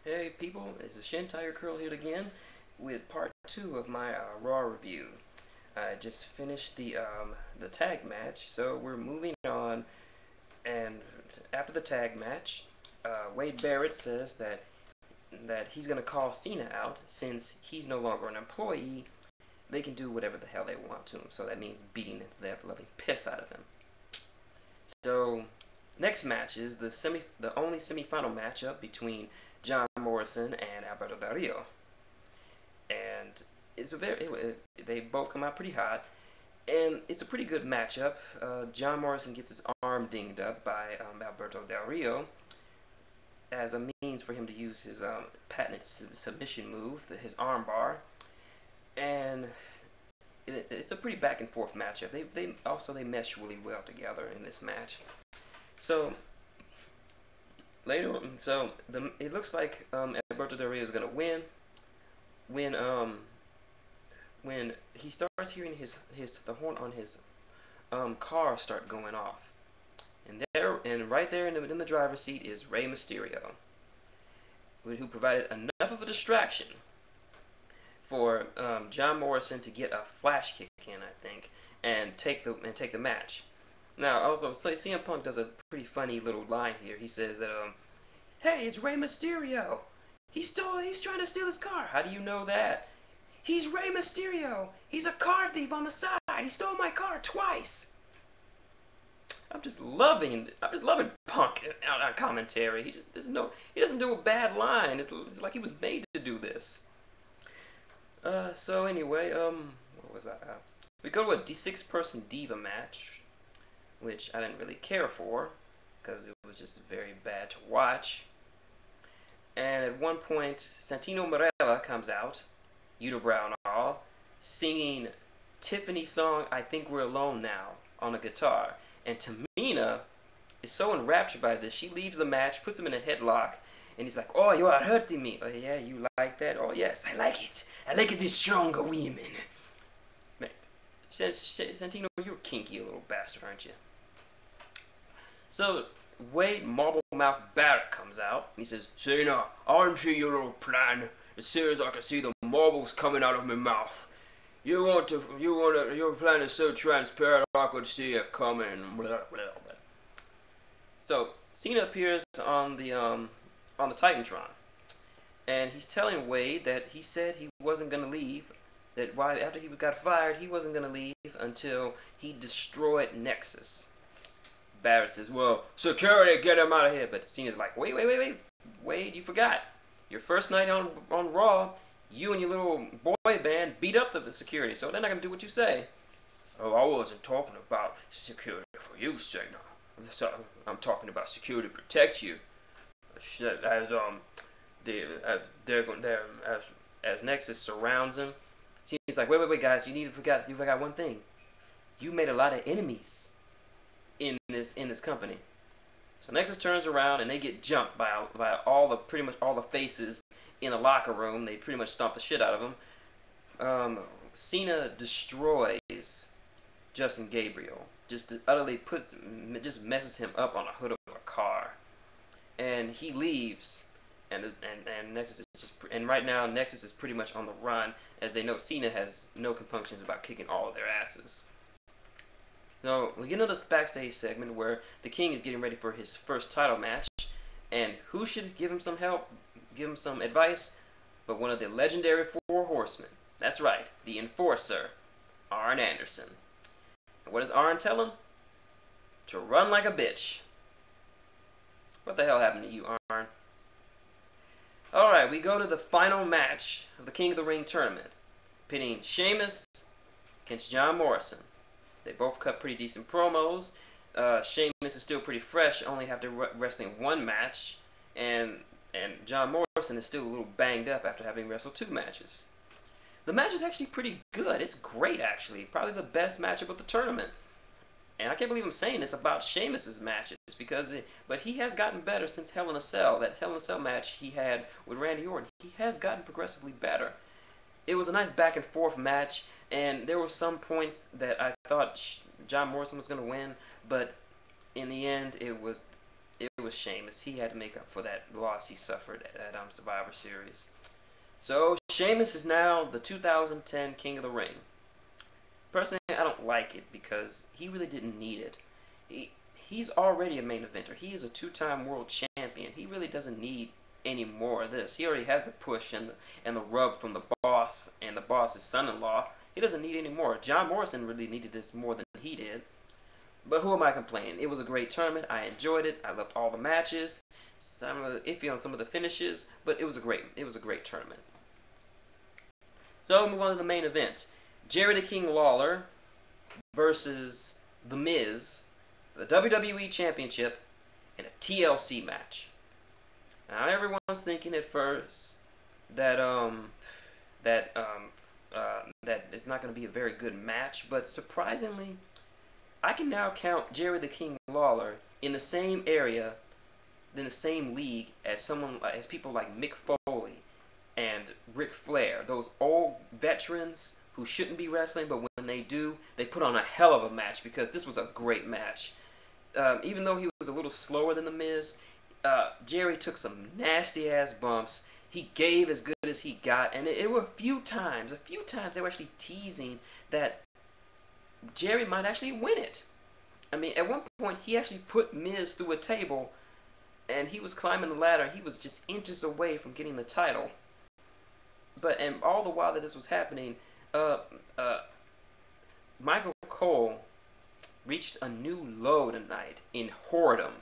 Hey people, this is shintigercurl here again with part 2 of my Raw review. I just finished the tag match, so we're moving on. And after the tag match, Wade Barrett says that he's gonna call Cena out since he's no longer an employee. They can do whatever the hell they want to him, so that means beating the ever-loving piss out of him. So next match is the only semifinal matchup between John Morrison and Alberto Del Rio, and they both come out pretty hot, and it's a pretty good matchup. John Morrison gets his arm dinged up by Alberto Del Rio as a means for him to use his patented submission move, his arm bar, and it's a pretty back and forth matchup. They mesh really well together in this match. So it looks like Alberto Del Rio is gonna win when he starts hearing the horn on his car start going off, and right there in the driver's seat is Rey Mysterio, who provided enough of a distraction for John Morrison to get a flash kick in, I think, and take the match. Now, also, CM Punk does a pretty funny little line here. He says that, "Hey, it's Rey Mysterio. He's trying to steal his car." "How do you know that?" "He's Rey Mysterio. He's a car thief on the side. He stole my car twice." I'm just loving Punk on commentary. He doesn't do a bad line. It's like he was made to do this. So anyway, what was that? We go to a 6-person Diva match, which I didn't really care for because it was just very bad to watch. And at one point, Santino Marella comes out, unibrow and all, singing Tiffany's song "I Think We're Alone Now" on a guitar. And Tamina is so enraptured by this, she leaves the match, puts him in a headlock, and he's like, "Oh, you are hurting me." "Oh yeah, you like that?" "Oh yes, I like it. I like it in stronger women." Man, Santino, you're kinky, a little bastard, aren't you? So Wade Marble Mouth Barrett comes out. And he says, "Cena, I want to see your little plan. As soon as I can see the marbles coming out of my mouth. Your plan is so transparent I could see it coming." Blah, blah, blah. So Cena appears on the Titantron, and he's telling Wade that he said he wasn't gonna leave. That after he got fired, he wasn't gonna leave until he destroyed Nexus. Barrett says, "Well, security, get him out of here." But Cena's like, wait. Wade, you forgot. Your first night on Raw, you and your little boy band beat up the security, so they're not going to do what you say. "Oh, I wasn't talking about security for you, Cena. I'm talking about security to protect you." As Nexus surrounds him, Cena's like, wait, guys, you forgot one thing. You made a lot of enemies in this company. So Nexus turns around and they get jumped by pretty much all the faces in the locker room. They pretty much stomp the shit out of them. Cena destroys Justin Gabriel. Just utterly messes him up on the hood of a car, and he leaves. And Nexus is right now Nexus is pretty much on the run, as they know Cena has no compunctions about kicking all of their asses. So we get into this backstage segment where the King is getting ready for his first title match, and who should give him some help, give him some advice, but one of the legendary 4 Horsemen. That's right, the Enforcer, Arn Anderson. And what does Arn tell him? To run like a bitch. What the hell happened to you, Arn? Alright, we go to the final match of the King of the Ring tournament, pitting Sheamus against John Morrison. They both cut pretty decent promos. Sheamus is still pretty fresh, only after wrestling 1 match, and John Morrison is still a little banged up after having wrestled 2 matches. The match is actually pretty good. It's great, actually. Probably the best matchup of the tournament. And I can't believe I'm saying this about Sheamus' matches, but he has gotten better since Hell in a Cell. That Hell in a Cell match he had with Randy Orton. He has gotten progressively better. It was a nice back and forth match, and there were some points that I thought John Morrison was going to win, but in the end, it was it was Sheamus. He had to make up for that loss he suffered at Survivor Series. So Sheamus is now the 2010 King of the Ring. Personally, I don't like it because he really didn't need it. He's already a main eventer. He is a two-time world champion. He really doesn't need any more of this. He already has the push and the rub from the boss and the boss's son-in-law. He doesn't need any more. John Morrison really needed this more than he did. But who am I complaining? It was a great tournament. I enjoyed it. I loved all the matches. Some iffy on some of the finishes, but it was a great tournament. So move on to the main event. Jerry the King Lawler versus The Miz, the WWE Championship, in a TLC match. Now everyone's thinking at first that that it's not going to be a very good match, but surprisingly, I can now count Jerry the King Lawler in the same area, in the same league as people like Mick Foley and Ric Flair, those old veterans who shouldn't be wrestling, but when they do, they put on a hell of a match because this was a great match. Even though he was a little slower than The Miz, Jerry took some nasty ass bumps. He gave as good as he got, and it were a few times they were actually teasing that Jerry might actually win it. I mean, at one point he actually put Miz through a table, and he was climbing the ladder. He was just inches away from getting the title. And all the while that this was happening, Michael Cole reached a new low tonight in whoredom.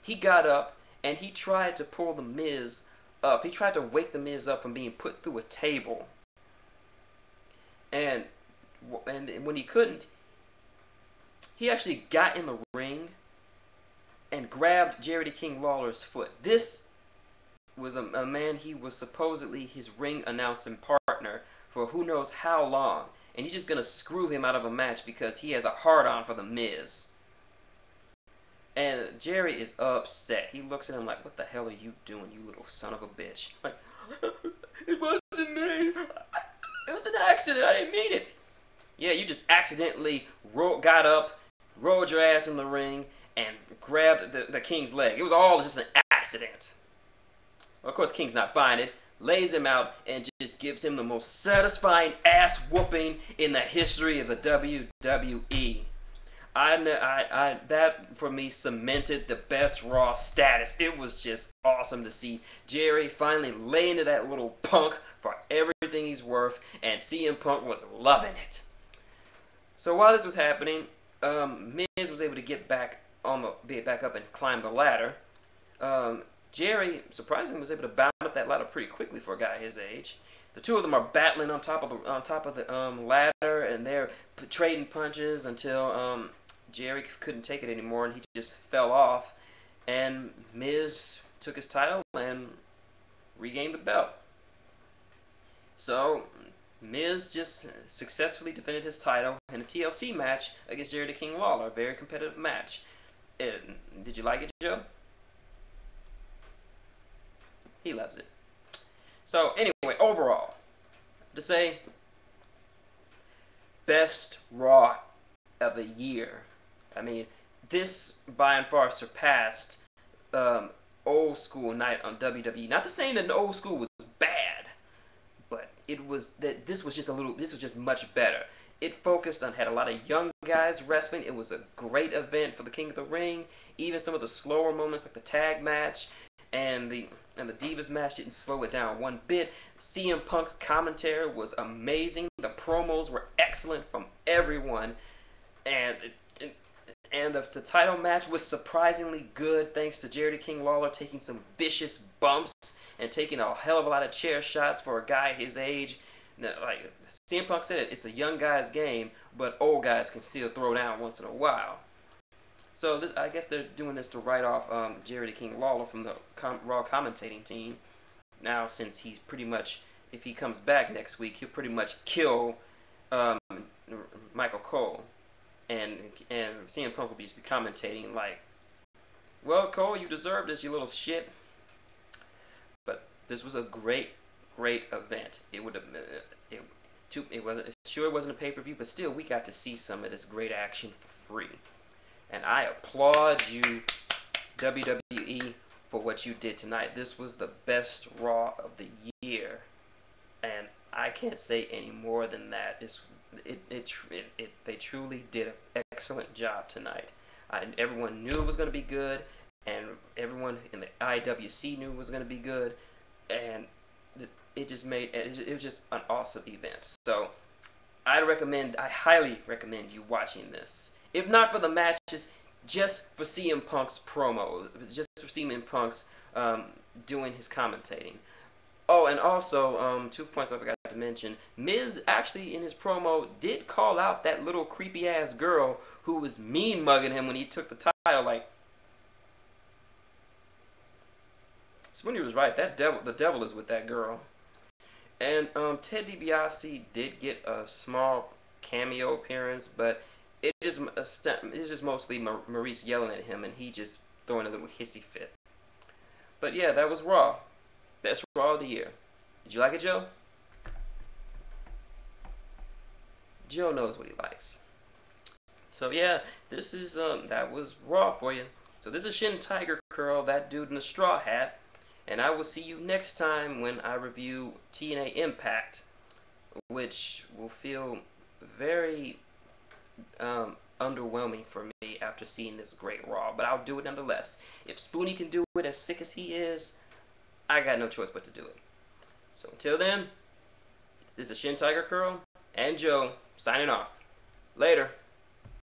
He got up and he tried to pull The Miz up. He tried to wake The Miz up from being put through a table. And when he couldn't, he actually got in the ring and grabbed Jerry the King Lawler's foot. This was a man, he was supposedly his ring announcing partner for who knows how long. And he's just going to screw him out of a match because he has a hard-on for The Miz. And Jerry is upset. He looks at him like, what the hell are you doing, you little son of a bitch? Like, it wasn't me. It was an accident. I didn't mean it. Yeah, you just accidentally got up, rolled your ass in the ring, and grabbed the King's leg. It was all just an accident. Of course, King's not buying it. Lays him out and just gives him the most satisfying ass whooping in the history of the WWE. That for me cemented the best Raw status. It was just awesome to see Jerry finally lay into that little punk for everything he's worth, and CM Punk was loving it. So while this was happening, Miz was able to get back up and climb the ladder. Jerry, surprisingly, was able to bound up that ladder pretty quickly for a guy his age. The two of them are battling on top of the ladder, and they're trading punches until Jerry couldn't take it anymore, and he just fell off. And Miz took his title and regained the belt. So Miz just successfully defended his title in a TLC match against Jerry the King Lawler. A very competitive match. Did you like it, Joe? He loves it. So anyway, overall, to say, best Raw of the year. I mean, this by and far surpassed old school night on WWE. Not to say that the old school was bad, but this was just much better. It focused on, had a lot of young guys wrestling. It was a great event for the King of the Ring. Even some of the slower moments like the tag match and the Divas match didn't slow it down one bit. CM Punk's commentary was amazing. The promos were excellent from everyone. And the title match was surprisingly good thanks to Jerry the King Lawler taking some vicious bumps and taking a hell of a lot of chair shots for a guy his age. Like CM Punk said, it's a young guy's game, but old guys can still throw down once in a while. So I guess they're doing this to write off Jerry the King Lawler from the Raw commentating team. Now, since he's pretty much, if he comes back next week, he'll pretty much kill Michael Cole. And CM Punk will just be commentating like, well, Cole, you deserve this, you little shit. But this was a great event. It wasn't a pay-per-view, but still we got to see some of this great action for free. And I applaud you WWE, for what you did tonight. This was the best Raw of the year, and I can't say any more than that. They truly did an excellent job tonight. Everyone knew it was going to be good, and everyone in the IWC knew it was going to be good, and it was just an awesome event. So I highly recommend you watching this. If not for the matches, just for CM Punk's promo, just for CM Punk's doing his commentating. Oh, and also, 2 points I forgot to mention. Miz actually in his promo did call out that little creepy ass girl who was mean mugging him when he took the title. Like, Swinny was right. The devil is with that girl. And Ted DiBiase did get a small cameo appearance, but it's just mostly Maurice yelling at him, and he just throwing a little hissy fit. But yeah, that was Raw. Best Raw of the year. Did you like it, Joe? Joe knows what he likes. So yeah, this is that was Raw for you. So this is shintigercurl, that dude in the straw hat, and I will see you next time when I review TNA Impact, which will feel very underwhelming for me after seeing this great Raw, but I'll do it nonetheless. If Spoonie can do it as sick as he is, I got no choice but to do it. So until then, this is shintigercurl and Joe signing off. Later.